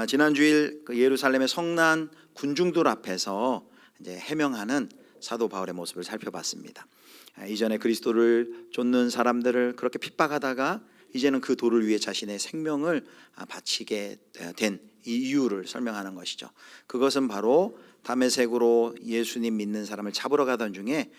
지난 주일 그 예루살렘의 성난 군중들 앞에서 이제 해명하는 사도 바울의 모습을 살펴봤습니다. 이전에 그리스도를 쫓는 사람들을 그렇게 핍박하다가 이제는 그 도를 위해 자신의 생명을 바치게 된 이유를 설명하는 것이죠. 그것은 바로 다메섹으로 예수님 믿는 사람을 잡으러 가던 중에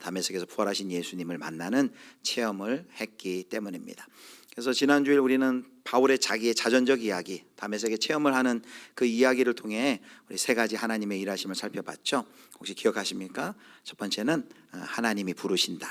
다메섹에서 부활하신 예수님을 만나는 체험을 했기 때문입니다. 그래서 지난주에 우리는 바울의 자기의 자전적 이야기, 다메섹의 체험을 하는 그 이야기를 통해 우리 세 가지 하나님의 일하심을 살펴봤죠. 혹시 기억하십니까? 첫 번째는 하나님이 부르신다.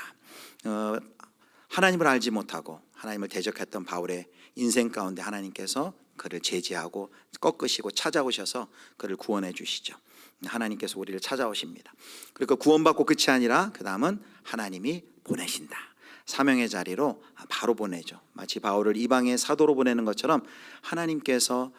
하나님을 알지 못하고 하나님을 대적했던 바울의 인생 가운데 하나님께서 그를 제지하고 꺾으시고 찾아오셔서 그를 구원해 주시죠. 하나님께서 우리를 찾아오십니다. 그리고 구원받고 끝이 아니라 그 다음은 하나님이 보내신다. 사명의 자리로 바로 보내죠. 마치 바울을 이방의 사도로 보내는 것처럼 하나님께서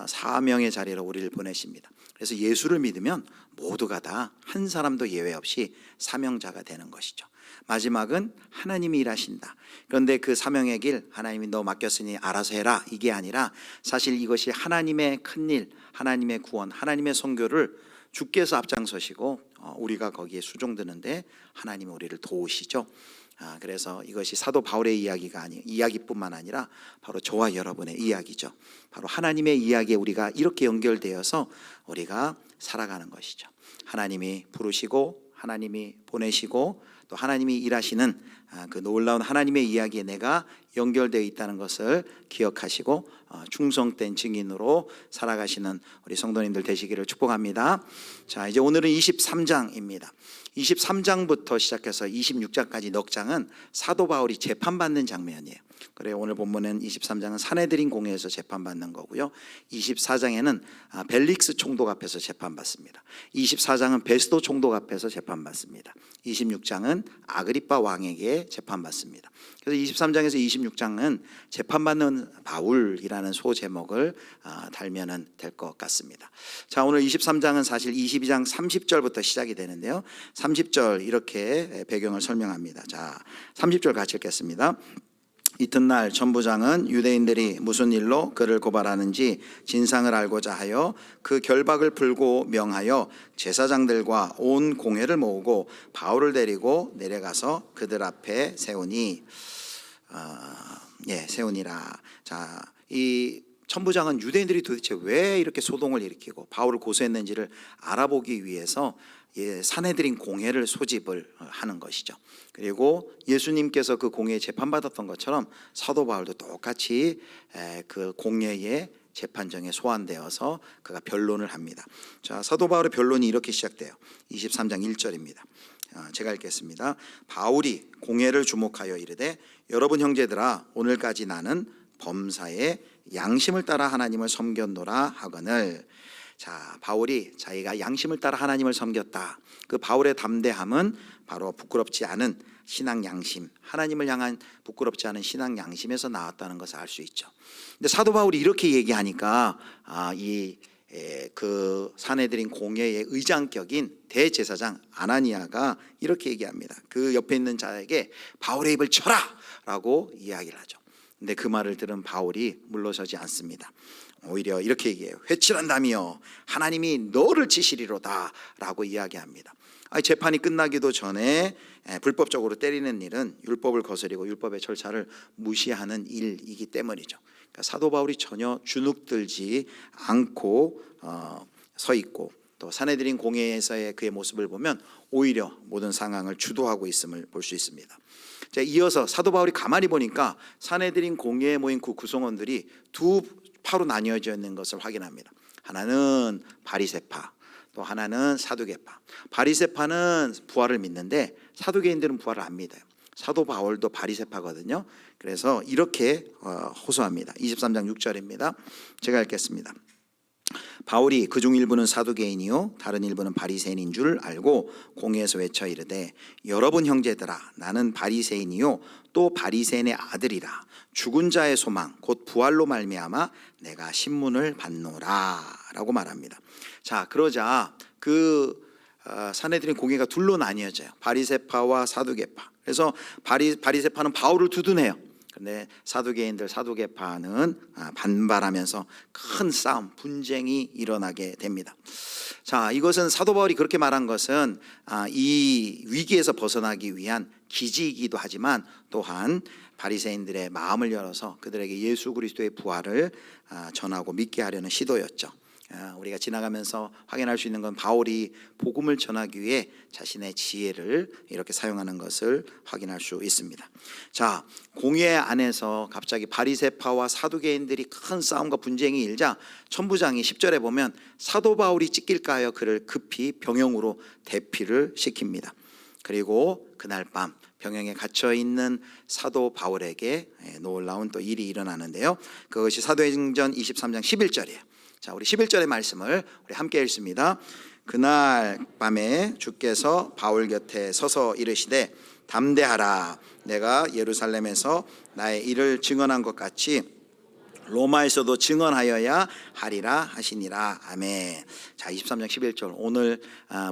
사명의 자리로 우리를 보내십니다. 그래서 예수를 믿으면 모두가 다 한 사람도 예외 없이 사명자가 되는 것이죠. 마지막은 하나님이 일하신다. 그런데 그 사명의 길, 하나님이 너 맡겼으니 알아서 해라, 이게 아니라 사실 이것이 하나님의 큰일, 하나님의 구원, 하나님의 선교를 주께서 앞장서시고 우리가 거기에 수종드는데 하나님이 우리를 도우시죠. 그래서 이것이 사도 바울의 이야기뿐만 아니라 바로 저와 여러분의 이야기죠. 바로 하나님의 이야기에 우리가 이렇게 연결되어서 우리가 살아가는 것이죠. 하나님이 부르시고 하나님이 보내시고 또 하나님이 일하시는 그 놀라운 하나님의 이야기에 내가 연결되어 있다는 것을 기억하시고 충성된 증인으로 살아가시는 우리 성도님들 되시기를 축복합니다. 자, 이제 오늘은 23장입니다. 23장부터 시작해서 26장까지 넉 장은 사도 바울이 재판받는 장면이에요. 그래요. 오늘 본문은 23장은 산헤드린 공회에서 재판받는 거고요. 24장에는 벨릭스 총독 앞에서 재판받습니다. 24장은 베스도 총독 앞에서 재판받습니다. 26장은 아그리빠 왕에게 재판받습니다. 그래서 23장에서 26장은 재판받는 바울이라는 소제목을 달면 될 것 같습니다. 자, 오늘 23장은 사실 22장 30절부터 시작이 되는데요. 30절 이렇게 배경을 설명합니다. 자, 30절 같이 읽겠습니다. 이튿날 천부장은 유대인들이 무슨 일로 그를 고발하는지 진상을 알고자 하여 그 결박을 풀고 명하여 제사장들과 온 공회를 모으고 바울을 데리고 내려가서 그들 앞에 세우니라. 자, 이 천부장은 유대인들이 도대체 왜 이렇게 소동을 일으키고 바울을 고소했는지를 알아보기 위해서 산헤드린 공회를 소집을 하는 것이죠. 그리고 예수님께서 그 공회에 재판받았던 것처럼 사도 바울도 똑같이 그 공회의 재판정에 소환되어서 그가 변론을 합니다. 자, 사도 바울의 변론이 이렇게 시작돼요. 23장 1절입니다. 제가 읽겠습니다. 바울이 공회를 주목하여 이르되 여러분 형제들아, 오늘까지 나는 범사에 양심을 따라 하나님을 섬겼노라 하거늘. 자, 바울이 자기가 양심을 따라 하나님을 섬겼다. 그 바울의 담대함은 바로 부끄럽지 않은 신앙 양심, 하나님을 향한 부끄럽지 않은 신앙 양심에서 나왔다는 것을 알 수 있죠. 근데 사도 바울이 이렇게 얘기하니까 그 산헤드린 공회의 의장격인 대제사장 아나니아가 이렇게 얘기합니다. 그 옆에 있는 자에게 바울의 입을 쳐라! 라고 이야기를 하죠. 근데 그 말을 들은 바울이 물러서지 않습니다. 오히려 이렇게 얘기해요. 회칠한다며 하나님이 너를 치시리로다 라고 이야기합니다. 재판이 끝나기도 전에 불법적으로 때리는 일은 율법을 거스리고 율법의 절차를 무시하는 일이기 때문이죠. 그러니까 사도 바울이 전혀 주눅들지 않고 서 있고 또 산헤드린 공회에서의 그의 모습을 보면 오히려 모든 상황을 주도하고 있음을 볼 수 있습니다. 자, 이어서 사도 바울이 가만히 보니까 산헤드린 공회에 모인 그 구성원들이 두 파로 나뉘어져 있는 것을 확인합니다. 하나는 바리새파, 또 하나는 사두개파. 바리새파는 부활을 믿는데 사두개인들은 부활을 안 믿어요. 사도 바울도 바리새파거든요. 그래서 이렇게 호소합니다. 23장 6절입니다. 제가 읽겠습니다. 바울이 그중 일부는 사두개인이요 다른 일부는 바리새인인 줄 알고 공회에서 외쳐 이르되 여러분 형제들아, 나는 바리새인이요 또 바리새인의 아들이라. 죽은 자의 소망 곧 부활로 말미암아 내가 신문을 받노라 라고 말합니다. 자, 그러자 그 산헤드린 공회가 둘로 나뉘어져요. 바리새파와 사두개파. 그래서 바리새파는 바울을 두둔해요. 그런데 사두개인들, 사두개파는 반발하면서 큰 싸움, 분쟁이 일어나게 됩니다. 자, 이것은 사도 바울이 그렇게 말한 것은 이 위기에서 벗어나기 위한 기지이기도 하지만 또한 바리새인들의 마음을 열어서 그들에게 예수 그리스도의 부활을 전하고 믿게 하려는 시도였죠. 우리가 지나가면서 확인할 수 있는 건 바울이 복음을 전하기 위해 자신의 지혜를 이렇게 사용하는 것을 확인할 수 있습니다. 자, 공회 안에서 갑자기 바리새파와 사두개인들이 큰 싸움과 분쟁이 일자 천부장이 10절에 보면 사도 바울이 찢길까 하여 그를 급히 병영으로 대피를 시킵니다. 그리고 그날 밤 병영에 갇혀 있는 사도 바울에게 놀라운 또 일이 일어나는데요. 그것이 사도행전 23장 11절이에요. 자, 우리 11절의 말씀을 우리 함께 읽습니다. 그날 밤에 주께서 바울 곁에 서서 이르시되 담대하라. 내가 예루살렘에서 나의 일을 증언한 것 같이 로마에서도 증언하여야 하리라 하시니라. 아멘. 자, 23장 11절 오늘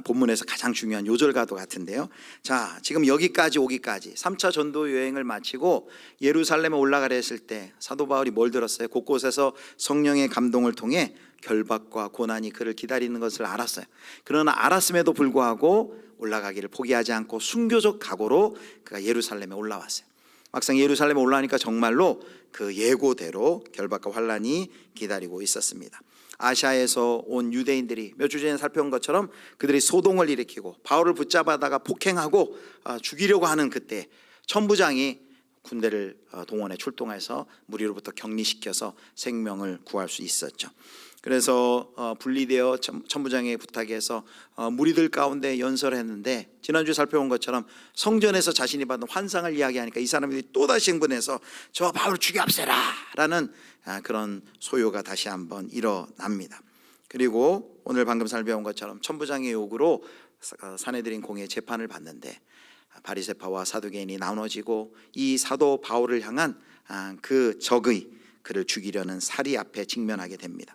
본문에서 가장 중요한 요절과도 같은데요. 자, 지금 여기까지 오기까지 3차 전도 여행을 마치고 예루살렘에 올라가려 했을 때 사도 바울이 뭘 들었어요? 곳곳에서 성령의 감동을 통해 결박과 고난이 그를 기다리는 것을 알았어요. 그러나 알았음에도 불구하고 올라가기를 포기하지 않고 순교적 각오로 그가 예루살렘에 올라왔어요. 막상 예루살렘에 올라가니까 정말로 그 예고대로 결박과 환란이 기다리고 있었습니다. 아시아에서 온 유대인들이 몇 주 전에 살펴본 것처럼 그들이 소동을 일으키고 바울을 붙잡아다가 폭행하고 죽이려고 하는 그때 천부장이 군대를 동원해 출동해서 무리로부터 격리시켜서 생명을 구할 수 있었죠. 그래서 분리되어 천부장의 부탁에서 무리들 가운데 연설했는데 지난주에 살펴본 것처럼 성전에서 자신이 받은 환상을 이야기하니까 이 사람들이 또다시 흥분해서 저 바울을 죽여 없애라 라는 그런 소요가 다시 한번 일어납니다. 그리고 오늘 방금 살펴본 것처럼 천부장의 요구로 사내들인 공의 재판을 받는데 바리새파와 사두개인이 나눠지고 이 사도 바울을 향한 그 적의 그를 죽이려는 살이 앞에 직면하게 됩니다.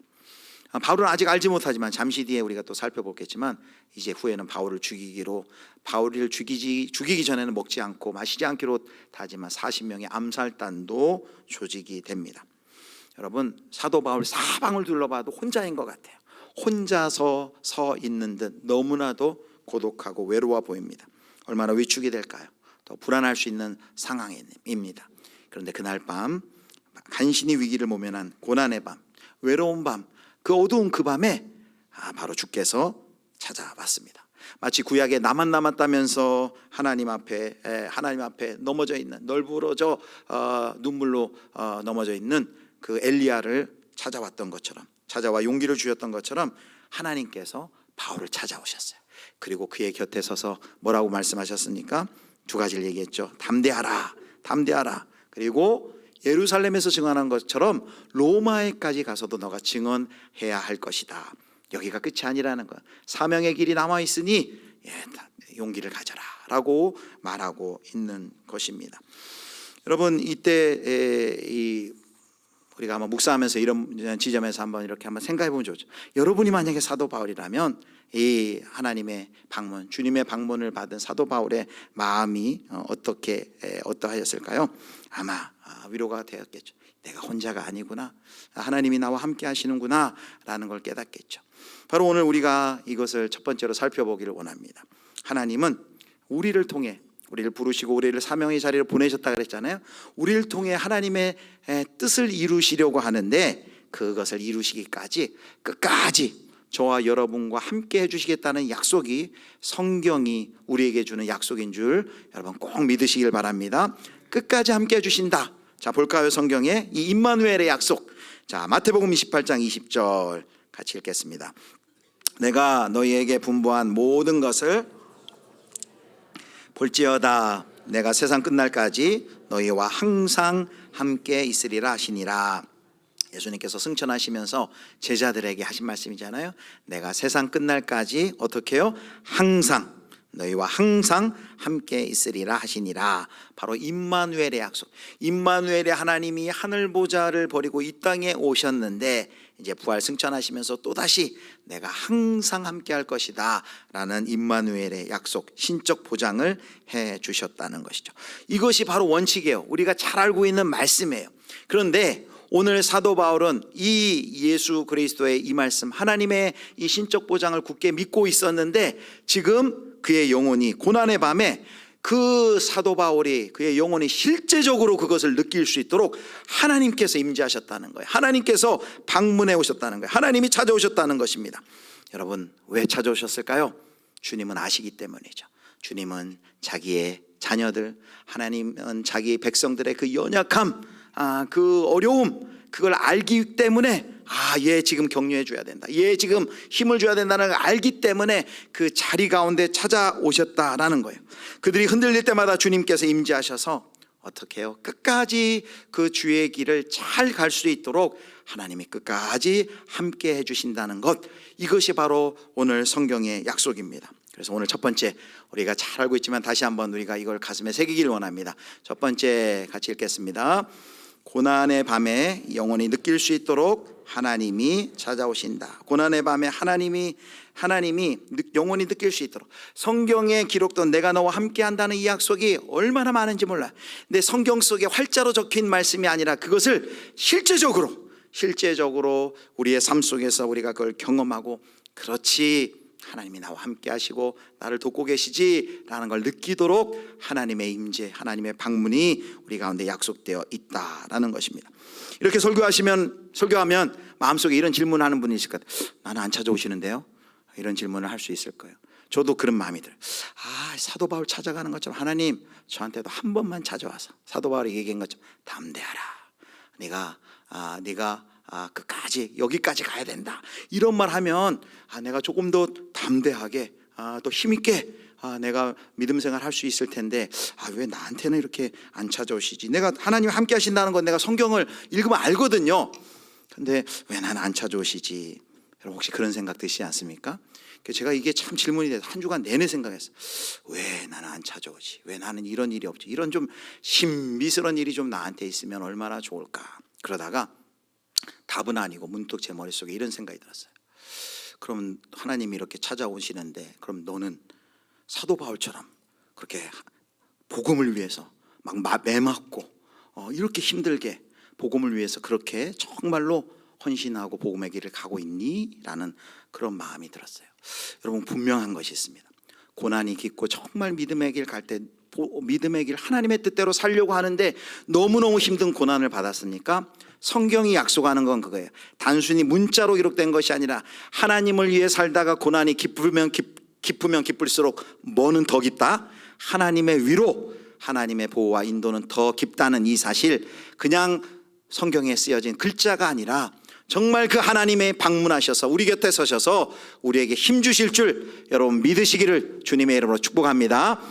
바울은 아직 알지 못하지만 잠시 뒤에 우리가 또 살펴보겠지만 이제 후에는 바울을 죽이기로 바울을 죽이기 전에는 먹지 않고 마시지 않기로 하지만 40명의 암살단도 조직이 됩니다. 여러분 사도 바울 사방을 둘러봐도 혼자인 것 같아요. 혼자서 서 있는 듯 너무나도 고독하고 외로워 보입니다. 얼마나 위축이 될까요? 더 불안할 수 있는 상황입니다. 그런데 그날 밤 간신히 위기를 모면한 고난의 밤, 외로운 밤, 그 어두운 그 밤에 바로 주께서 찾아왔습니다. 마치 구약에 나만 남았다면서 하나님 앞에 넘어져 있는 널브러져 눈물로 넘어져 있는 그 엘리야를 찾아왔던 것처럼 찾아와 용기를 주셨던 것처럼 하나님께서 바울을 찾아오셨어요. 그리고 그의 곁에 서서 뭐라고 말씀하셨습니까? 두 가지를 얘기했죠. 담대하라, 담대하라. 그리고 예루살렘에서 증언한 것처럼 로마에까지 가서도 너가 증언해야 할 것이다. 여기가 끝이 아니라는 것. 사명의 길이 남아 있으니 용기를 가져라 라고 말하고 있는 것입니다. 여러분 이때 우리가 아마 묵상하면서 이런 지점에서 한번 생각해 보면 좋죠. 여러분이 만약에 사도 바울이라면 이 하나님의 방문, 주님의 방문을 받은 사도 바울의 마음이 어떠하였을까요? 아마 위로가 되었겠죠. 내가 혼자가 아니구나, 하나님이 나와 함께 하시는구나 라는 걸 깨닫겠죠. 바로 오늘 우리가 이것을 첫 번째로 살펴보기를 원합니다. 하나님은 우리를 통해 우리를 부르시고 우리를 사명의 자리로 보내셨다 그랬잖아요. 우리를 통해 하나님의 뜻을 이루시려고 하는데 그것을 이루시기까지 끝까지 저와 여러분과 함께 해주시겠다는 약속이 성경이 우리에게 주는 약속인 줄 여러분 꼭 믿으시길 바랍니다. 끝까지 함께 해주신다. 자, 볼까요? 성경에 이 임마누엘의 약속. 자, 마태복음 28장 20절 같이 읽겠습니다. 내가 너희에게 분부한 모든 것을 볼지어다. 내가 세상 끝날까지 너희와 항상 함께 있으리라 하시니라. 예수님께서 승천하시면서 제자들에게 하신 말씀이잖아요. 내가 세상 끝날까지 어떻게 해요? 항상 너희와 항상 함께 있으리라 하시니라. 바로 임마누엘의 약속. 임마누엘의 하나님이 하늘 보좌를 버리고 이 땅에 오셨는데 이제 부활 승천하시면서 또다시 내가 항상 함께 할 것이다 라는 임마누엘의 약속, 신적 보장을 해 주셨다는 것이죠. 이것이 바로 원칙이에요. 우리가 잘 알고 있는 말씀이에요. 그런데 오늘 사도 바울은 이 예수 그리스도의 이 말씀, 하나님의 이 신적 보장을 굳게 믿고 있었는데 지금 그의 영혼이 고난의 밤에 그 사도 바울이 그의 영혼이 실제적으로 그것을 느낄 수 있도록 하나님께서 임재하셨다는 거예요. 하나님께서 방문해 오셨다는 거예요. 하나님이 찾아오셨다는 것입니다. 여러분, 왜 찾아오셨을까요? 주님은 아시기 때문이죠. 주님은 자기의 자녀들, 하나님은 자기 백성들의 그 연약함, 그 어려움, 그걸 알기 때문에 얘 지금 격려해 줘야 된다, 얘 지금 힘을 줘야 된다는 걸 알기 때문에 그 자리 가운데 찾아오셨다라는 거예요. 그들이 흔들릴 때마다 주님께서 임재하셔서 어떻게 해요? 끝까지 그 주의 길을 잘 갈 수 있도록 하나님이 끝까지 함께 해주신다는 것, 이것이 바로 오늘 성경의 약속입니다. 그래서 오늘 첫 번째, 우리가 잘 알고 있지만 다시 한번 우리가 이걸 가슴에 새기길 원합니다. 첫 번째 같이 읽겠습니다. 고난의 밤에 영원히 느낄 수 있도록 하나님이 찾아오신다. 고난의 밤에 하나님이 영원히 느낄 수 있도록. 성경에 기록된 내가 너와 함께 한다는 이 약속이 얼마나 많은지 몰라요. 근데 성경 속에 활자로 적힌 말씀이 아니라 그것을 실제적으로 우리의 삶 속에서 우리가 그걸 경험하고, 그렇지, 하나님이 나와 함께 하시고 나를 돕고 계시지라는 걸 느끼도록 하나님의 임재, 하나님의 방문이 우리 가운데 약속되어 있다라는 것입니다. 이렇게 설교하면 마음속에 이런 질문하는 분이 있을 것 같아요. 나는 안 찾아오시는데요? 이런 질문을 할 수 있을 거예요. 저도 그런 마음이 들어요. 사도 바울 찾아가는 것처럼 하나님 저한테도 한 번만 찾아와서 사도 바울이 얘기한 것처럼 담대하라, 네가 끝까지 여기까지 가야 된다, 이런 말 하면 내가 조금 더 담대하게 또 힘있게 내가 믿음 생활 할 수 있을 텐데 왜 나한테는 이렇게 안 찾아오시지? 내가 하나님 함께 하신다는 건 내가 성경을 읽으면 알거든요. 근데 왜 나는 안 찾아오시지? 여러분 혹시 그런 생각 드시지 않습니까? 제가 이게 참 질문이 돼서 한 주간 내내 생각했어요. 왜 나는 안 찾아오지? 왜 나는 이런 일이 없지? 이런 좀 신비스러운 일이 좀 나한테 있으면 얼마나 좋을까? 그러다가 답은 아니고 문득 제 머릿속에 이런 생각이 들었어요. 그럼 하나님이 이렇게 찾아오시는데 그럼 너는 사도 바울처럼 그렇게 복음을 위해서 막 매맞고 이렇게 힘들게 복음을 위해서 그렇게 정말로 헌신하고 복음의 길을 가고 있니? 라는 그런 마음이 들었어요. 여러분 분명한 것이 있습니다. 고난이 깊고 정말 믿음의 길 갈 때 믿음의 길 하나님의 뜻대로 살려고 하는데 너무너무 힘든 고난을 받았으니까 성경이 약속하는 건 그거예요. 단순히 문자로 기록된 것이 아니라 하나님을 위해 살다가 고난이 깊으면 깊을수록 뭐는 더 깊다? 하나님의 위로, 하나님의 보호와 인도는 더 깊다는 이 사실, 그냥 성경에 쓰여진 글자가 아니라 정말 그 하나님의 방문하셔서 우리 곁에 서셔서 우리에게 힘 주실 줄 여러분 믿으시기를 주님의 이름으로 축복합니다.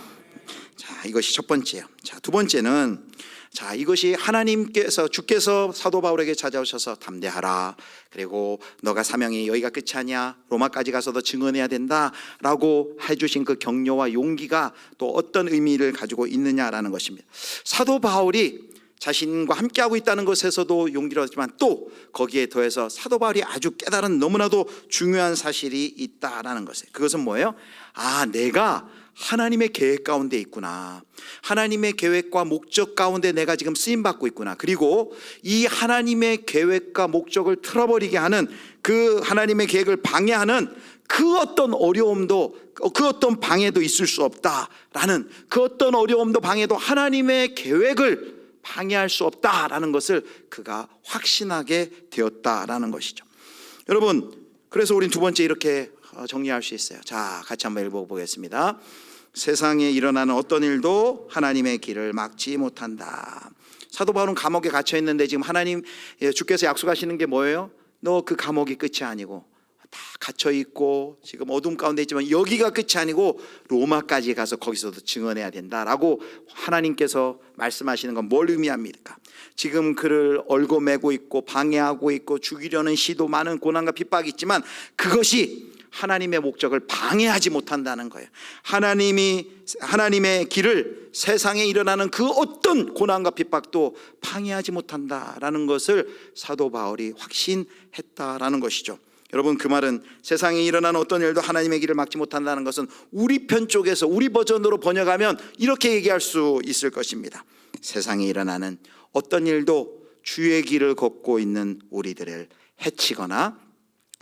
자, 이것이 첫 번째예요. 자, 두 번째는 이것이 주께서 사도 바울에게 찾아오셔서 담대하라, 그리고 너가 사명이 여기가 끝이 아니야, 로마까지 가서도 증언해야 된다라고 해주신 그 격려와 용기가 또 어떤 의미를 가지고 있느냐라는 것입니다. 사도 바울이 자신과 함께하고 있다는 것에서도 용기를 얻지만 또 거기에 더해서 사도 바울이 아주 깨달은 너무나도 중요한 사실이 있다라는 것이에요. 그것은 뭐예요? 내가 하나님의 계획 가운데 있구나, 하나님의 계획과 목적 가운데 내가 지금 쓰임받고 있구나, 그리고 이 하나님의 계획과 목적을 틀어버리게 하는, 그 하나님의 계획을 방해하는 그 어떤 어려움도, 그 어떤 방해도 있을 수 없다라는, 그 어떤 어려움도 방해도 하나님의 계획을 방해할 수 없다라는 것을 그가 확신하게 되었다라는 것이죠. 여러분, 그래서 우린 두 번째 이렇게 정리할 수 있어요. 자, 같이 한번 읽어보겠습니다. 세상에 일어나는 어떤 일도 하나님의 길을 막지 못한다. 사도 바울은 감옥에 갇혀 있는데 지금 주께서 약속하시는 게 뭐예요? 너 그 감옥이 끝이 아니고 다 갇혀 있고 지금 어둠 가운데 있지만 여기가 끝이 아니고 로마까지 가서 거기서도 증언해야 된다라고 하나님께서 말씀하시는 건 뭘 의미합니까? 지금 그를 얽어매고 있고 방해하고 있고 죽이려는 시도, 많은 고난과 핍박이 있지만 그것이 하나님의 목적을 방해하지 못한다는 거예요. 하나님의 길을 세상에 일어나는 그 어떤 고난과 핍박도 방해하지 못한다라는 것을 사도 바울이 확신했다라는 것이죠. 여러분, 그 말은 세상에 일어나는 어떤 일도 하나님의 길을 막지 못한다는 것은 우리 편 쪽에서 우리 버전으로 번역하면 이렇게 얘기할 수 있을 것입니다. 세상에 일어나는 어떤 일도 주의 길을 걷고 있는 우리들을 해치거나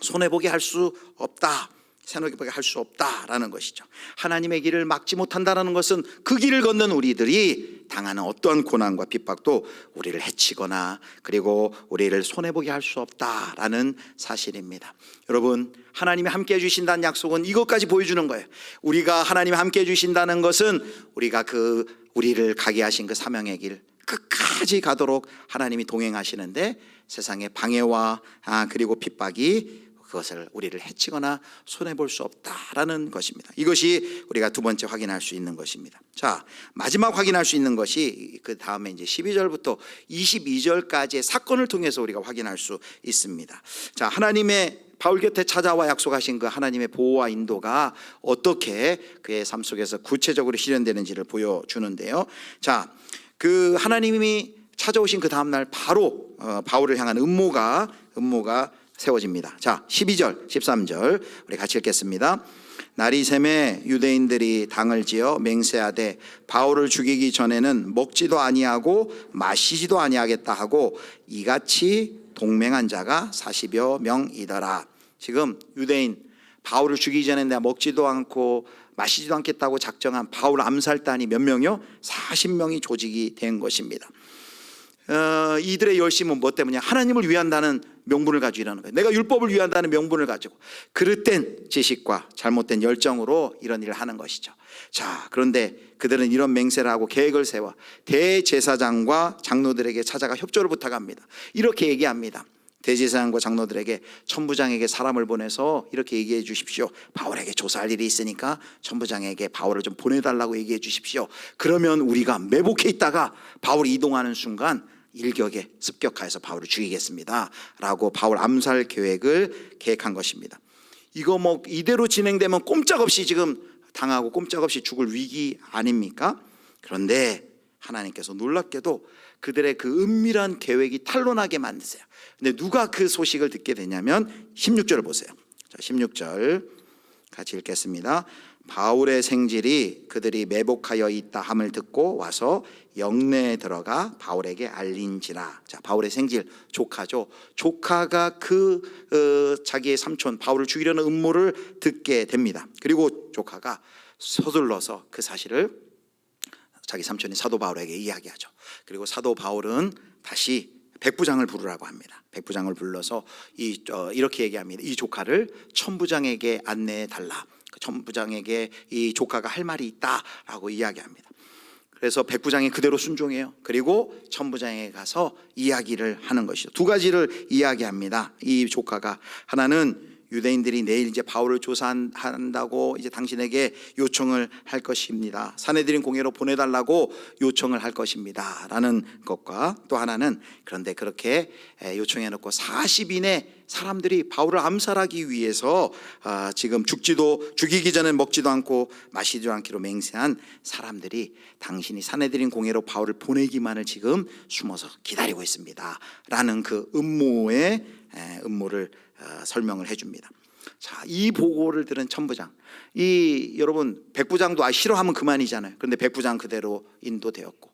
손해보게 할 수 없다, 손해보게 할 수 없다라는 것이죠. 하나님의 길을 막지 못한다는 것은 그 길을 걷는 우리들이 당하는 어떠한 고난과 핍박도 우리를 해치거나 그리고 우리를 손해보게 할 수 없다라는 사실입니다. 여러분, 하나님이 함께해 주신다는 약속은 이것까지 보여주는 거예요. 우리가 하나님이 함께해 주신다는 것은 우리가 우리를 가게 하신 그 사명의 길 끝까지 가도록 하나님이 동행하시는데 세상의 방해와 그리고 핍박이 그것을 우리를 해치거나 손해볼 수 없다라는 것입니다. 이것이 우리가 두 번째 확인할 수 있는 것입니다. 자, 마지막 확인할 수 있는 것이 그 다음에 이제 12절부터 22절까지의 사건을 통해서 우리가 확인할 수 있습니다. 자, 하나님의 바울 곁에 찾아와 약속하신 그 하나님의 보호와 인도가 어떻게 그의 삶 속에서 구체적으로 실현되는지를 보여주는데요. 자, 그 하나님이 찾아오신 그 다음날 바로 바울을 향한 음모가 세워집니다. 자, 12절, 13절 우리 같이 읽겠습니다. 날이 새매 유대인들이 당을 지어 맹세하되 바울을 죽이기 전에는 먹지도 아니하고 마시지도 아니하겠다 하고 이같이 동맹한 자가 40여 명이더라. 지금 유대인 바울을 죽이기 전에 내가 먹지도 않고 마시지도 않겠다고 작정한 바울 암살단이 몇 명이요? 40명이 조직이 된 것입니다. 이들의 열심은 뭐 때문이냐? 하나님을 위한다는 명분을 가지고 일하는 거예요. 내가 율법을 위한다는 명분을 가지고 그릇된 지식과 잘못된 열정으로 이런 일을 하는 것이죠. 자, 그런데 그들은 이런 맹세를 하고 계획을 세워 대제사장과 장로들에게 찾아가 협조를 부탁합니다. 이렇게 얘기합니다. 대제사장과 장로들에게 천부장에게 사람을 보내서 이렇게 얘기해 주십시오. 바울에게 조사할 일이 있으니까 천부장에게 바울을 좀 보내달라고 얘기해 주십시오. 그러면 우리가 매복해 있다가 바울이 이동하는 순간 일격에 습격하여서 바울을 죽이겠습니다 라고 바울 암살 계획을 계획한 것입니다. 이거 뭐 이대로 진행되면 꼼짝없이 지금 당하고 꼼짝없이 죽을 위기 아닙니까? 그런데 하나님께서 놀랍게도 그들의 그 은밀한 계획이 탄로나게 만드세요. 근데 누가 그 소식을 듣게 되냐면 16절을 보세요. 자, 16절 같이 읽겠습니다. 바울의 생질이 그들이 매복하여 있다 함을 듣고 와서 영내에 들어가 바울에게 알린지라. 자, 바울의 생질 조카죠. 조카가 자기의 삼촌 바울을 죽이려는 음모를 듣게 됩니다. 그리고 조카가 서둘러서 그 사실을 자기 삼촌인 사도 바울에게 이야기하죠. 그리고 사도 바울은 다시 백부장을 부르라고 합니다. 백부장을 불러서 이렇게 얘기합니다. 이 조카를 천부장에게 안내해 달라. 천부장에게 이 조카가 할 말이 있다라고 이야기합니다. 그래서 백부장이 그대로 순종해요. 그리고 천부장에게 가서 이야기를 하는 것이죠. 두 가지를 이야기합니다. 이 조카가 하나는 유대인들이 내일 이제 바울을 조사한다고 이제 당신에게 요청을 할 것입니다. 사내들인 공회로 보내달라고 요청을 할 것입니다 라는 것과 또 하나는 그런데 그렇게 요청해 놓고 40인의 사람들이 바울을 암살하기 위해서 지금 죽이기 전에 먹지도 않고 마시지도 않기로 맹세한 사람들이 당신이 사내들인 공회로 바울을 보내기만을 지금 숨어서 기다리고 있습니다 라는 그 음모를 설명을 해줍니다. 자, 이 보고를 들은 천부장, 여러분 백부장도 싫어하면 그만이잖아요. 그런데 백부장 그대로 인도되었고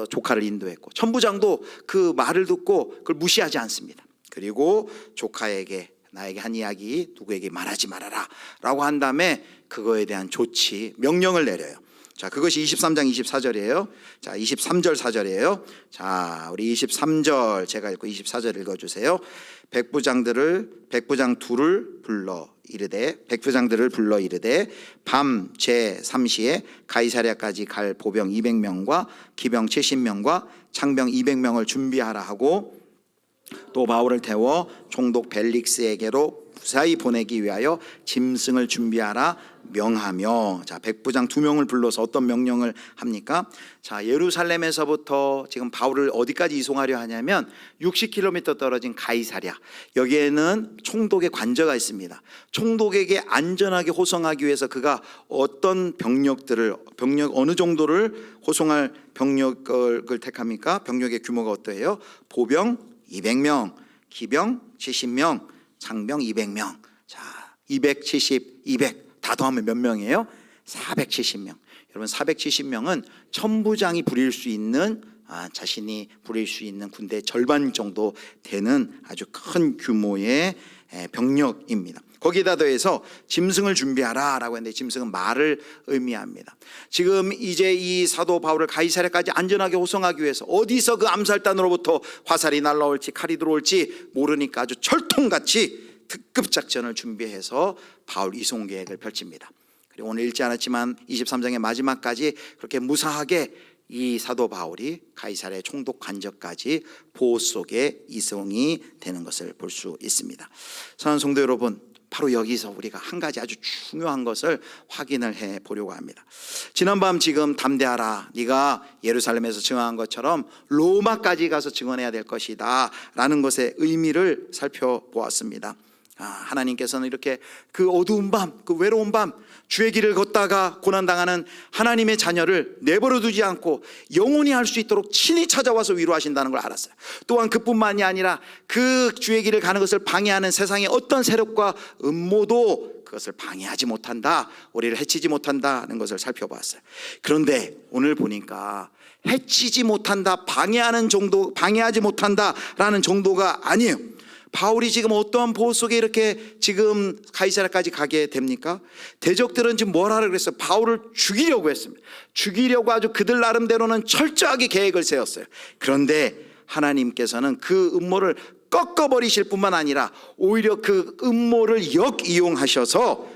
조카를 인도했고 천부장도 그 말을 듣고 그걸 무시하지 않습니다. 그리고 조카에게 나에게 한 이야기 누구에게 말하지 말아라 라고 한 다음에 그거에 대한 조치 명령을 내려요. 자, 그것이 23장 24절이에요. 자, 23절 4절이에요. 자, 우리 23절 제가 읽고 24절 읽어주세요. 백부장 둘을 불러 이르되 밤 제3시에 가이사랴까지 갈 보병 200명과 기병 70명과 창병 200명을 준비하라 하고 또 바울을 태워 총독 벨릭스에게로 무사히 보내기 위하여 짐승을 준비하라 명하며, 자, 백부장 2명을 불러서 어떤 명령을 합니까? 자, 예루살렘에서부터 지금 바울을 어디까지 이송하려 하냐면 60km 떨어진 가이사랴, 여기에는 총독의 관저가 있습니다. 총독에게 안전하게 호송하기 위해서 그가 어떤 병력 어느 정도를 호송할 병력을 택합니까? 병력의 규모가 어떠해요? 보병 200명, 기병 70명, 장병 200명. 자, 270, 200 다 더하면 몇 명이에요? 470명. 여러분, 470명은 천부장이 부릴 수 있는, 자신이 부릴 수 있는 군대의 절반 정도 되는 아주 큰 규모의 병력입니다. 거기다 더해서 짐승을 준비하라 라고 했는데, 짐승은 말을 의미합니다. 지금 이제 이 사도 바울을 가이사랴까지 안전하게 호송하기 위해서 어디서 그 암살단으로부터 화살이 날라올지 칼이 들어올지 모르니까 아주 철통같이 특급 작전을 준비해서 바울 이송 계획을 펼칩니다. 그리고 오늘 읽지 않았지만 23장의 마지막까지 그렇게 무사하게 이 사도 바울이 가이사랴 총독 관저까지 보호 속에 이송이 되는 것을 볼 수 있습니다. 사랑하는 성도 여러분, 바로 여기서 우리가 한 가지 아주 중요한 것을 확인을 해 보려고 합니다. 지난밤 지금 담대하라, 네가 예루살렘에서 증언한 것처럼 로마까지 가서 증언해야 될 것이다 라는 것의 의미를 살펴보았습니다. 하나님께서는 이렇게 그 어두운 밤, 그 외로운 밤, 주의 길을 걷다가 고난당하는 하나님의 자녀를 내버려 두지 않고 영원히 할 수 있도록 친히 찾아와서 위로하신다는 걸 알았어요. 또한 그뿐만이 아니라 그 주의 길을 가는 것을 방해하는 세상의 어떤 세력과 음모도 그것을 방해하지 못한다, 우리를 해치지 못한다는 것을 살펴봤어요. 그런데 오늘 보니까 해치지 못한다, 방해하지 못한다라는 정도가 아니에요. 바울이 지금 어떠한 보호 속에 이렇게 지금 가이사랴까지 가게 됩니까? 대적들은 지금 뭐라 그랬어요? 바울을 죽이려고 했습니다. 죽이려고 아주 그들 나름대로는 철저하게 계획을 세웠어요. 그런데 하나님께서는 그 음모를 꺾어버리실 뿐만 아니라 오히려 그 음모를 역이용하셔서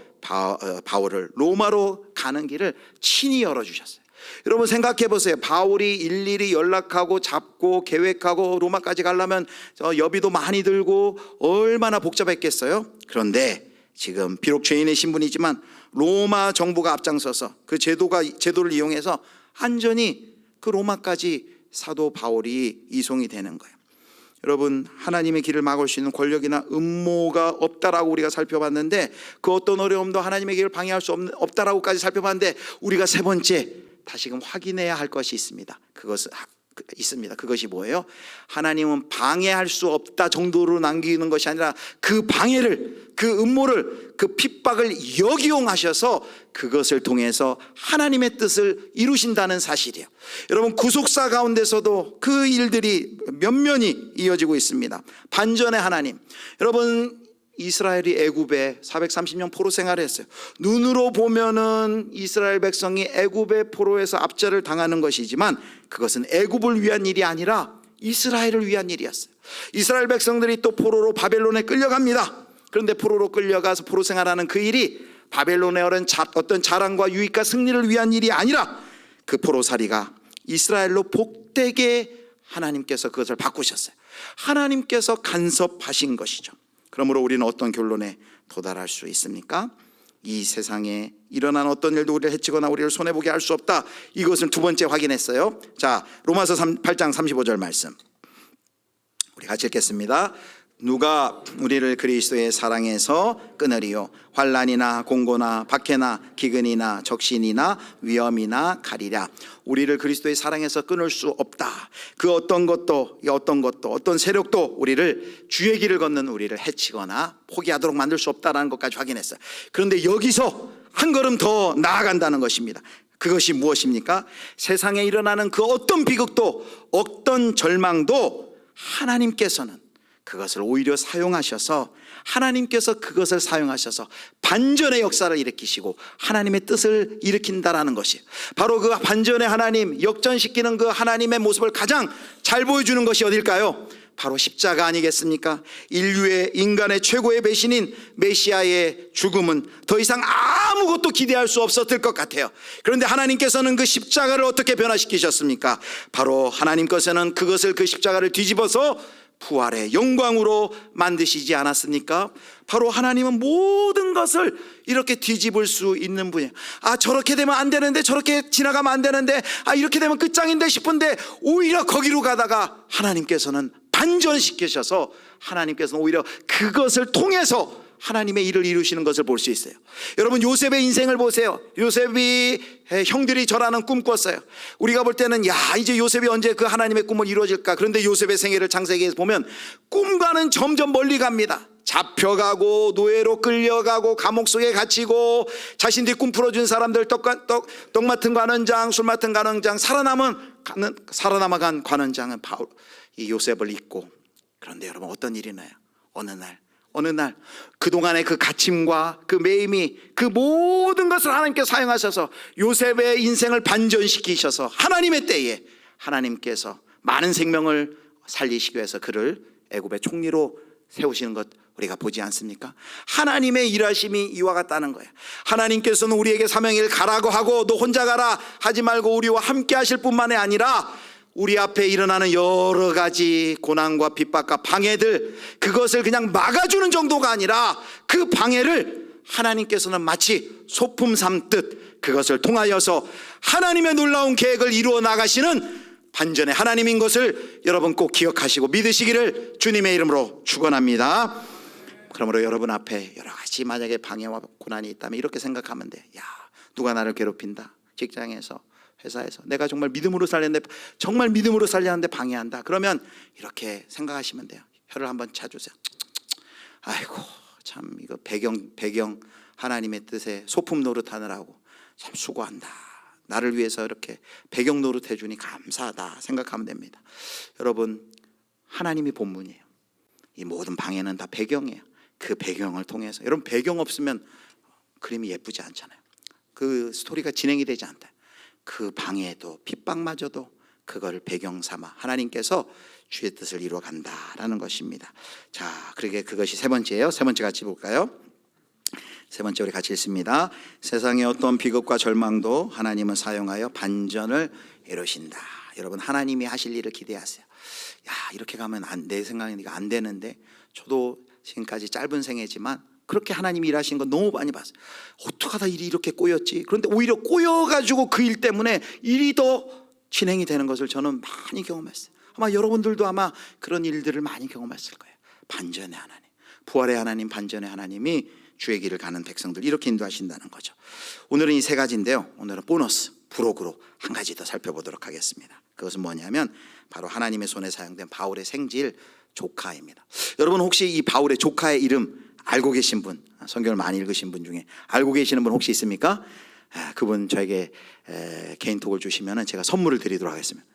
바울을 로마로 가는 길을 친히 열어주셨어요. 여러분 생각해 보세요. 바울이 일일이 연락하고 잡고 계획하고 로마까지 가려면 여비도 많이 들고 얼마나 복잡했겠어요. 그런데 지금 비록 죄인의 신분이지만 로마 정부가 앞장서서 그 제도를 이용해서 안전히 그 로마까지 사도 바울이 이송이 되는 거예요. 여러분, 하나님의 길을 막을 수 있는 권력이나 음모가 없다라고 우리가 살펴봤는데, 그 어떤 어려움도 하나님의 길을 방해할 수 없다라고까지 살펴봤는데, 우리가 세 번째 다시금 확인해야 할 것이 있습니다. 그것이 뭐예요? 하나님은 방해할 수 없다 정도로 남기는 것이 아니라 그 방해를, 그 음모를, 그 핍박을 역이용하셔서 그것을 통해서 하나님의 뜻을 이루신다는 사실이에요. 여러분, 구속사 가운데서도 그 일들이 면면이 이어지고 있습니다. 반전의 하나님. 여러분, 이스라엘이 애굽에 430년 포로 생활을 했어요. 눈으로 보면은 이스라엘 백성이 애굽의 포로에서 압제를 당하는 것이지만 그것은 애굽을 위한 일이 아니라 이스라엘을 위한 일이었어요. 이스라엘 백성들이 또 포로로 바벨론에 끌려갑니다. 그런데 포로로 끌려가서 포로 생활하는 그 일이 바벨론에 어떤 자랑과 유익과 승리를 위한 일이 아니라 그 포로살이가 이스라엘로 복되게 하나님께서 그것을 바꾸셨어요. 하나님께서 간섭하신 것이죠. 그러므로 우리는 어떤 결론에 도달할 수 있습니까? 이 세상에 일어난 어떤 일도 우리를 해치거나 우리를 손해보게 할 수 없다. 이것을 두 번째 확인했어요. 자, 로마서 8장 35절 말씀 우리 같이 읽겠습니다. 누가 우리를 그리스도의 사랑에서 끊으리요? 환난이나 공고나 박해나 기근이나 적신이나 위험이나 가리랴. 우리를 그리스도의 사랑에서 끊을 수 없다. 그 어떤 것도 어떤 세력도 우리를 주의 길을 걷는 우리를 해치거나 포기하도록 만들 수 없다라는 것까지 확인했어요. 그런데 여기서 한 걸음 더 나아간다는 것입니다. 그것이 무엇입니까? 세상에 일어나는 그 어떤 비극도 어떤 절망도 하나님께서는 그것을 오히려 사용하셔서 하나님께서 그것을 사용하셔서 반전의 역사를 일으키시고 하나님의 뜻을 일으킨다라는 것이에요. 바로 그 반전의 하나님, 역전시키는 그 하나님의 모습을 가장 잘 보여주는 것이 어딜까요? 바로 십자가 아니겠습니까? 인간의 최고의 배신인 메시아의 죽음은 더 이상 아무것도 기대할 수 없었을 것 같아요. 그런데 하나님께서는 그 십자가를 어떻게 변화시키셨습니까? 바로 하나님께서는 그 십자가를 뒤집어서 부활의 영광으로 만드시지 않았습니까? 바로 하나님은 모든 것을 이렇게 뒤집을 수 있는 분이에요. 저렇게 되면 안 되는데, 저렇게 지나가면 안 되는데, 이렇게 되면 끝장인데 싶은데 오히려 거기로 가다가 하나님께서는 반전시키셔서 하나님께서는 오히려 그것을 통해서 하나님의 일을 이루시는 것을 볼 수 있어요. 여러분, 요셉의 인생을 보세요. 요셉이 형들이 저라는 꿈 꿨어요. 우리가 볼 때는 이제 요셉이 언제 그 하나님의 꿈을 이루어질까? 그런데 요셉의 생애를 창세기에서 보면 꿈과는 점점 멀리 갑니다. 잡혀가고 노예로 끌려가고 감옥 속에 갇히고 자신들이 꿈 풀어준 사람들 떡 맡은 관원장, 술 맡은 관원장, 살아남아간 관원장은 바로 이 요셉을 잊고, 그런데 여러분 어떤 일이 나요? 어느 날 그동안의 그 갇힘과 그 매임이, 그 모든 것을 하나님께서 사용하셔서 요셉의 인생을 반전시키셔서 하나님의 때에 하나님께서 많은 생명을 살리시기 위해서 그를 애굽의 총리로 세우시는 것 우리가 보지 않습니까? 하나님의 일하심이 이와 같다는 거예요. 하나님께서는 우리에게 사명을 가라고 하고 너 혼자 가라 하지 말고 우리와 함께 하실 뿐만이 아니라 우리 앞에 일어나는 여러 가지 고난과 핍박과 방해들, 그것을 그냥 막아주는 정도가 아니라 그 방해를 하나님께서는 마치 소품 삼듯 그것을 통하여서 하나님의 놀라운 계획을 이루어 나가시는 반전의 하나님인 것을 여러분 꼭 기억하시고 믿으시기를 주님의 이름으로 축원합니다. 그러므로 여러분 앞에 여러 가지 만약에 방해와 고난이 있다면 이렇게 생각하면 돼. 누가 나를 괴롭힌다. 직장에서, 회사에서 내가 정말 믿음으로 살렸는데 방해한다. 그러면 이렇게 생각하시면 돼요. 혀를 한번 차주세요. 아이고 참 이거 배경 하나님의 뜻에 소품 노릇하느라고 참 수고한다. 나를 위해서 이렇게 배경 노릇해 주니 감사하다 생각하면 됩니다. 여러분, 하나님이 본문이에요. 이 모든 방해는 다 배경이에요. 그 배경을 통해서, 여러분 배경 없으면 그림이 예쁘지 않잖아요. 그 스토리가 진행이 되지 않다. 그 방해도 핍박마저도 그걸 배경 삼아 하나님께서 주의 뜻을 이루어 간다라는 것입니다. 자, 그러게 그것이 세 번째예요. 세 번째 같이 볼까요? 세 번째 우리 같이 읽습니다. 세상의 어떤 비극과 절망도 하나님은 사용하여 반전을 이루신다. 여러분, 하나님이 하실 일을 기대하세요. 이렇게 가면 내 생각에는 이거 안 되는데, 저도 지금까지 짧은 생애지만 그렇게 하나님이 일하신 건 너무 많이 봤어요. 어떻게 하다 일이 이렇게 꼬였지? 그런데 오히려 꼬여가지고 그 일 때문에 일이 더 진행이 되는 것을 저는 많이 경험했어요. 아마 여러분들도 아마 그런 일들을 많이 경험했을 거예요. 반전의 하나님, 부활의 하나님, 반전의 하나님이 주의 길을 가는 백성들 이렇게 인도하신다는 거죠. 오늘은 이 세 가지인데요, 오늘은 보너스 부록으로 한 가지 더 살펴보도록 하겠습니다. 그것은 뭐냐면 바로 하나님의 손에 사용된 바울의 생질 조카입니다. 여러분 혹시 이 바울의 조카의 이름 알고 계신 분, 성경을 많이 읽으신 분 중에 알고 계시는 분 혹시 있습니까? 그분 저에게 개인톡을 주시면 제가 선물을 드리도록 하겠습니다.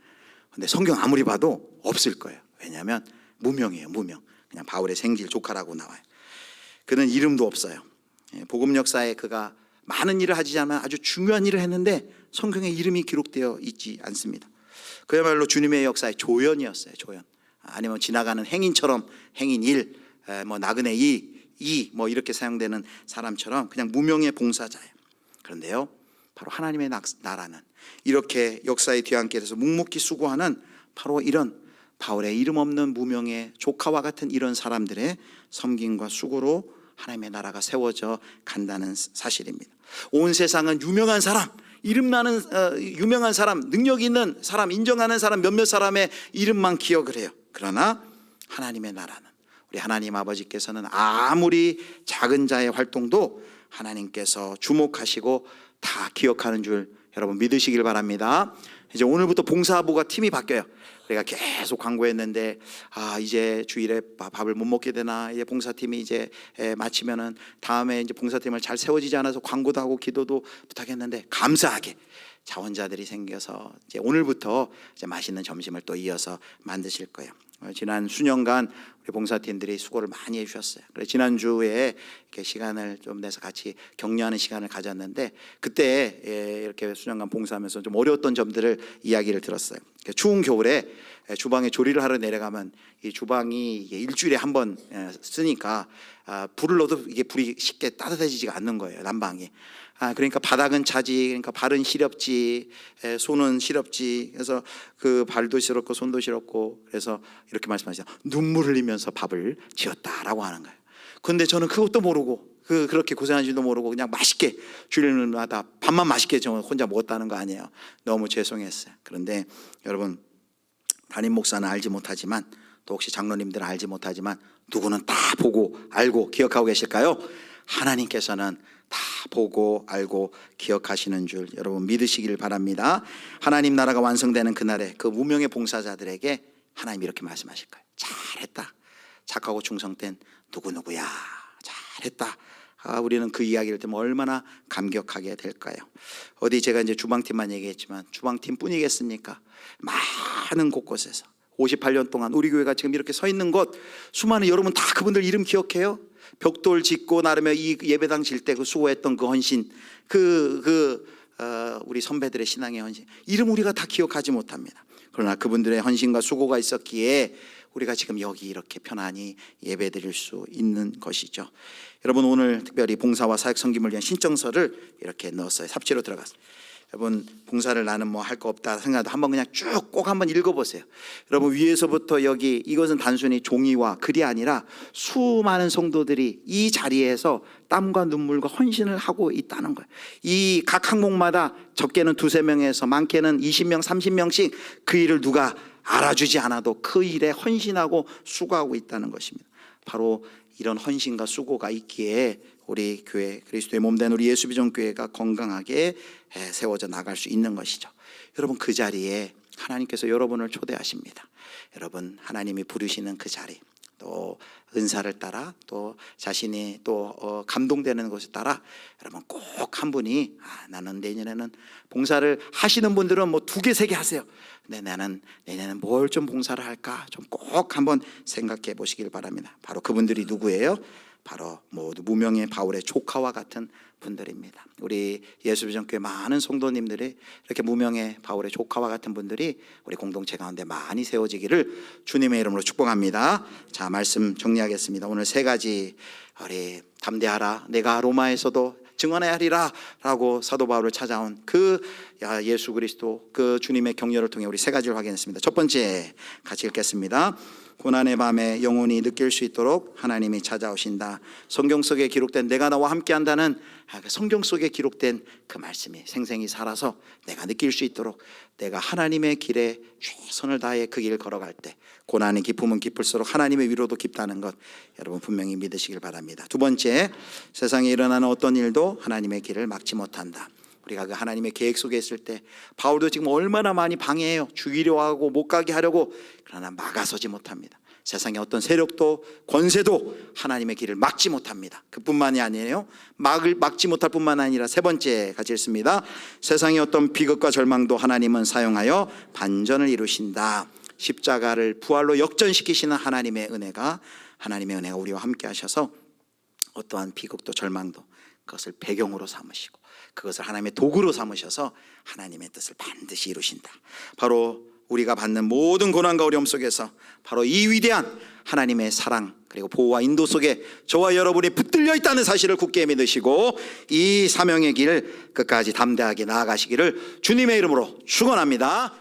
근데 성경 아무리 봐도 없을 거예요. 왜냐하면 무명이에요. 무명. 그냥 바울의 생질 조카라고 나와요. 그는 이름도 없어요. 복음 역사에 그가 많은 일을 하지 않으면 아주 중요한 일을 했는데 성경에 이름이 기록되어 있지 않습니다. 그야말로 주님의 역사의 조연이었어요. 조연. 아니면 지나가는 행인처럼 행인 1, 나그네 2 이렇게 사용되는 사람처럼 그냥 무명의 봉사자예요. 그런데요, 바로 하나님의 나라는 이렇게 역사의 뒤안길에서 묵묵히 수고하는 바로 이런 바울의 이름 없는 무명의 조카와 같은 이런 사람들의 섬김과 수고로 하나님의 나라가 세워져 간다는 사실입니다. 온 세상은 유명한 사람, 이름나는 유명한 사람, 능력 있는 사람, 인정하는 사람 몇몇 사람의 이름만 기억을 해요. 그러나 하나님의 나라는, 우리 하나님 아버지께서는 아무리 작은 자의 활동도 하나님께서 주목하시고 다 기억하는 줄 여러분 믿으시길 바랍니다. 이제 오늘부터 봉사부가 팀이 바뀌어요. 우리가 계속 광고했는데 이제 주일에 밥을 못 먹게 되나, 이제 봉사팀이 이제 마치면은 다음에 이제 봉사팀을 잘 세워지지 않아서 광고도 하고 기도도 부탁했는데 감사하게 자원자들이 생겨서 이제 오늘부터 이제 맛있는 점심을 또 이어서 만드실 거예요. 지난 수년간 우리 봉사팀들이 수고를 많이 해주셨어요. 그래서 지난주에 이렇게 시간을 좀 내서 같이 격려하는 시간을 가졌는데, 그때 이렇게 수년간 봉사하면서 좀 어려웠던 점들을 이야기를 들었어요. 추운 겨울에 주방에 조리를 하러 내려가면 이 주방이 일주일에 한 번 쓰니까 불을 넣어도 이게 불이 쉽게 따뜻해지지가 않는 거예요, 난방이. 그러니까 바닥은 차지, 그러니까 발은 시렵지, 손은 시렵지. 그래서 그 발도 시렵고 손도 시렵고, 그래서 이렇게 말씀하시죠. 눈물 흘리면서 밥을 지었다라고 하는 거예요. 근데 저는 그것도 모르고 그렇게 고생하는지도 모르고 그냥 맛있게 주일마다 밥만 맛있게 저 혼자 먹었다는 거 아니에요. 너무 죄송했어요. 그런데 여러분, 담임 목사는 알지 못하지만, 또 혹시 장로님들은 알지 못하지만, 누구는 다 보고 알고 기억하고 계실까요? 하나님께서는 다 보고 알고 기억하시는 줄 여러분 믿으시길 바랍니다. 하나님 나라가 완성되는 그날에 그 무명의 봉사자들에게 하나님 이렇게 말씀하실 거예요. 잘했다. 착하고 충성된 누구누구야. 잘했다. 우리는 그 이야기를 들으면 얼마나 감격하게 될까요? 어디 제가 이제 주방팀만 얘기했지만 주방팀 뿐이겠습니까? 많은 곳곳에서 58년 동안 우리 교회가 지금 이렇게 서 있는 곳, 수많은 여러분 다 그분들 이름 기억해요? 벽돌 짓고 나름의 이 예배당 질 때 그 수고했던 그 헌신, 우리 선배들의 신앙의 헌신, 이름 우리가 다 기억하지 못합니다. 그러나 그분들의 헌신과 수고가 있었기에 우리가 지금 여기 이렇게 편안히 예배드릴 수 있는 것이죠. 여러분, 오늘 특별히 봉사와 사역 섬김을 위한 신청서를 이렇게 넣었어요. 삽지로 들어갔어요. 여러분, 봉사를 나는 뭐 할 거 없다 생각도 한번 그냥 쭉 꼭 한번 읽어보세요. 여러분, 위에서부터 여기, 이것은 단순히 종이와 글이 아니라 수많은 성도들이 이 자리에서 땀과 눈물과 헌신을 하고 있다는 거예요. 이 각 항목마다 적게는 2-3명에서 많게는 20명, 30명씩 그 일을 누가 알아주지 않아도 그 일에 헌신하고 수고하고 있다는 것입니다. 바로 이런 헌신과 수고가 있기에 우리 교회, 그리스도의 몸된 우리 예수비전교회가 건강하게 세워져 나갈 수 있는 것이죠. 여러분, 그 자리에 하나님께서 여러분을 초대하십니다. 여러분, 하나님이 부르시는 그 자리, 또 은사를 따라, 또 자신이 또 감동되는 것에 따라 여러분 꼭 한 분이 나는 내년에는 봉사를 하시는 분들은 뭐 2개, 3개 하세요. 근데 나는 내년에는 뭘 좀 봉사를 할까 좀 꼭 한번 생각해 보시길 바랍니다. 바로 그분들이 누구예요? 바로 모두 무명의 바울의 조카와 같은 분들입니다. 우리 예수비전교회 많은 성도님들이 이렇게 무명의 바울의 조카와 같은 분들이 우리 공동체 가운데 많이 세워지기를 주님의 이름으로 축복합니다. 자, 말씀 정리하겠습니다. 오늘 3가지, 우리 담대하라, 내가 로마에서도 증언해야 하리라 라고 사도 바울을 찾아온 그 예수 그리스도, 그 주님의 격려를 통해 우리 3가지를 확인했습니다. 첫 번째, 같이 읽겠습니다. 고난의 밤에 영혼이 느낄 수 있도록 하나님이 찾아오신다. 성경 속에 기록된 내가 나와 함께 한다는 성경 속에 기록된 그 말씀이 생생히 살아서 내가 느낄 수 있도록, 내가 하나님의 길에 최선을 다해 그 길을 걸어갈 때 고난의 기쁨은 깊을수록 하나님의 위로도 깊다는 것 여러분 분명히 믿으시길 바랍니다. 두 번째, 세상에 일어나는 어떤 일도 하나님의 길을 막지 못한다. 우리가 그 하나님의 계획 속에 있을 때 바울도 지금 얼마나 많이 방해해요. 죽이려 하고 못 가게 하려고. 그러나 막아서지 못합니다. 세상의 어떤 세력도 권세도 하나님의 길을 막지 못합니다. 그뿐만이 아니에요. 막지 못할 뿐만 아니라 3번째 같이 읽습니다. 세상의 어떤 비극과 절망도 하나님은 사용하여 반전을 이루신다. 십자가를 부활로 역전시키시는 하나님의 은혜가 우리와 함께 하셔서 어떠한 비극도 절망도 그것을 배경으로 삼으시고 그것을 하나님의 도구로 삼으셔서 하나님의 뜻을 반드시 이루신다. 바로 우리가 받는 모든 고난과 어려움 속에서 바로 이 위대한 하나님의 사랑 그리고 보호와 인도 속에 저와 여러분이 붙들려 있다는 사실을 굳게 믿으시고 이 사명의 길 끝까지 담대하게 나아가시기를 주님의 이름으로 축원합니다.